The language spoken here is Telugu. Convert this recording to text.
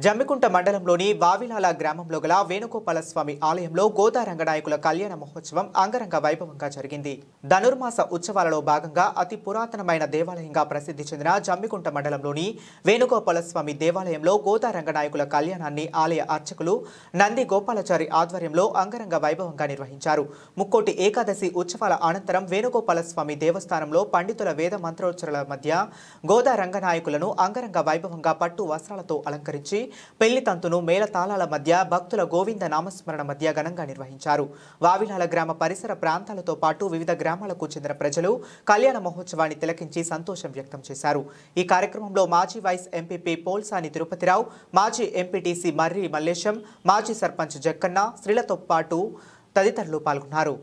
జమ్మికుంట మండలంలోని వావిలాల గ్రామంలో గల వేణుగోపాలస్వామి ఆలయంలో గోదా రంగనాయకుల కళ్యాణ మహోత్సవం అంగరంగ వైభవంగా జరిగింది. ధనుర్మాస ఉత్సవాలలో భాగంగా అతి పురాతనమైన దేవాలయంగా ప్రసిద్ధి చెందిన జమ్మికుంట మండలంలోని వేణుగోపాలస్వామి దేవాలయంలో గోదా రంగనాయకుల కళ్యాణాన్ని ఆలయ అర్చకులు నంది గోపాలచారి ఆధ్వర్యంలో అంగరంగ వైభవంగా నిర్వహించారు. ముక్కోటి ఏకాదశి ఉత్సవాల అనంతరం వేణుగోపాలస్వామి దేవస్థానంలో పండితుల వేద మంత్రోచ్చరణల మధ్య గోదా రంగనాయకులను అంగరంగ వైభవంగా పట్టు వస్త్రాలతో అలంకరించి పెళ్లి తంతును మేళతాళాల మధ్య భక్తుల గోవింద నామస్మరణ మధ్య ఘనంగా నిర్వహించారు. వావిలాల గ్రామ పరిసర ప్రాంతాలతో పాటు వివిధ గ్రామాలకు చెందిన ప్రజలు కళ్యాణ మహోత్సవాన్ని తిలకించి సంతోషం వ్యక్తం చేశారు. ఈ కార్యక్రమంలో మాజీ వైస్ ఎంపీపీ పోల్సాని తిరుపతిరావు, మాజీ ఎంపీటీసీ మర్రి మల్లేశం, మాజీ సర్పంచ్ జక్కన్న, స్త్రీలతో పాటు తదితరులు పాల్గొన్నారు.